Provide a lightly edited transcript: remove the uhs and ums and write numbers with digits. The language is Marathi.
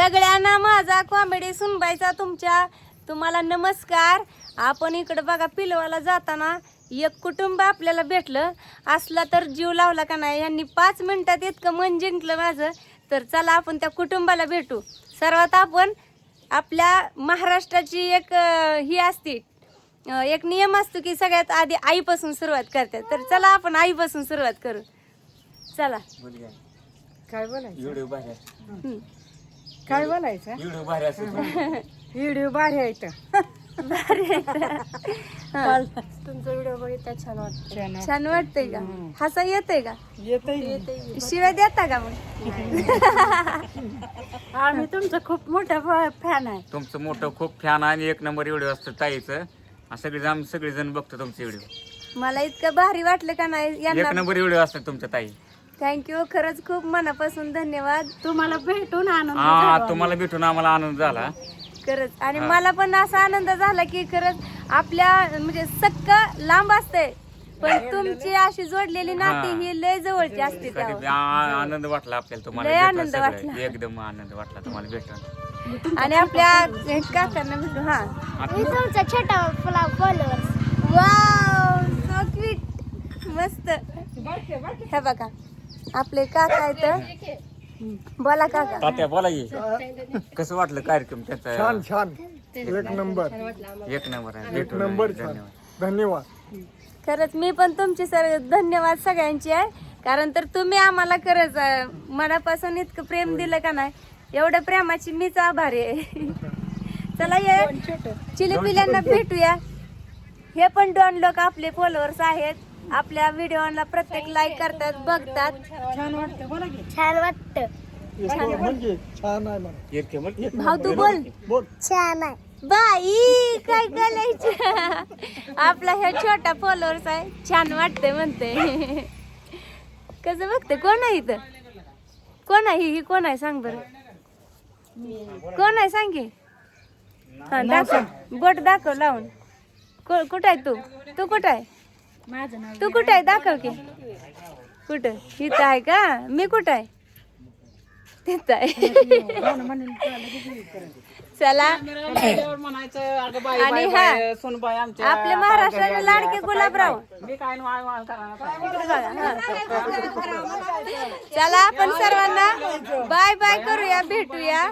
सगळ्यांना माझा कॉमेडी सुनबाईचा तुम्हाला नमस्कार। आपण इकडे बघा पिलवाला जाताना एक कुटुंब आपल्याला भेटलं असला तर जीव लावला का नाही। यांनी 5 मिनिटात इतकं मन जिंकलं माझं। तर चला आपण त्या कुटुंबाला भेटू। सर्वात आपण आपल्या महाराष्ट्राची एक ही असते, एक नियम असतो की सगळ्यात आधी आईपासून सुरुवात करतात। तर चला आपण आईपासून सुरुवात करू। चला काय बोलायचं? व्हिडिओ भारी आहे. काय बोलायचं? व्हिडिओ भारी असतो. व्हिडिओ भारी आहे इथं. तुमचा व्हिडिओ बघितला छान वाटतं। छान वाटतं. छान वाटतंय का? हसा येतंय का? येतंय. शिवाय देता का मग? आम्ही तुमचा खूप मोठा फॅन आहे. तुमचं मोठं खूप फॅन आणि 1 नंबर व्हिडिओ असतं ताईचं। आम्ही सगळेजण बघतो तुमचे व्हिडिओ। मला इतकं भारी वाटलं का नाही 1 यांना। नंबर व्हिडिओ असतात तुमच्या ताई। थँक्यू, खरंच खूप मनापासून धन्यवाद। तुम्हाला भेटून आनंद हा झाला. तुम्हाला भेटून आम्हाला आनंद झाला। खरंच आणि मला पण असा आनंद झाला की खरंच आपल्या म्हणजे सक्क लांब असते पण तुमची अशी जोडलेली नाती ही लय जवळची असते। कधी आनंद वाटला आपल्याला तुम्हाला लय भेटून आनंद सगळं. वाटला। एकदम आनंद वाटला तुम्हाला भेटून। आणि आपल्या काकांना भेटू। हा तुमचा छोटा फॉलोअर्स वाव सो क्यूट, मस्त। हे बघा आपले काका आहेत। बोला काका। तात्या बोला की कसं वाटलं कार्यक्रम त्याचा? छान छान, 1 नंबर, 1 नंबर आहे। 1 भेटून नंबर छान, धन्यवाद। धन्यवाद। खरंच मी पण तुमचे सर धन्यवाद सगळ्यांचे आहे। कारण तर तुम्ही आम्हाला खरंच मनापासून इतकं प्रेम दिलं का नाही, एवढ्या प्रेमाची मीच आभारी आहे। चला या चिली पिल्यांना भेटूया। हे पण 2 लोक आपले फॉलोअर्स आहेत। आपल्या व्हिडिओला प्रत्येक लाईक करतात, बघतात। छान वाटतं. बोला की. छान वाटतं. म्हणजे छान आहे म्हणा. एक नंबर. भाऊ तू बोल। बोल. छान आहे. बाई काय बोलायचं? आपला हे छोटा फॉलोअर्स आहे, छान वाटतंय म्हणते। कसं बघते? कोण आहे इथं? कोण आहे ही? कोण आहे सांग बरं? कोण आहे सांग की? हा दाखव, बोट दाखव लावून। कुठं आहे तू? तू कुठं आहे? माझं नाव तू कुठं आहे? दाखव की। कुठं? इथं आहे का? मी कुठं आहे? तिथं आहे। चला आणि हा आपले महाराष्ट्राचे लाडके गुलाबराव। चला आपण सर्वांना बाय बाय करूया, भेटूया।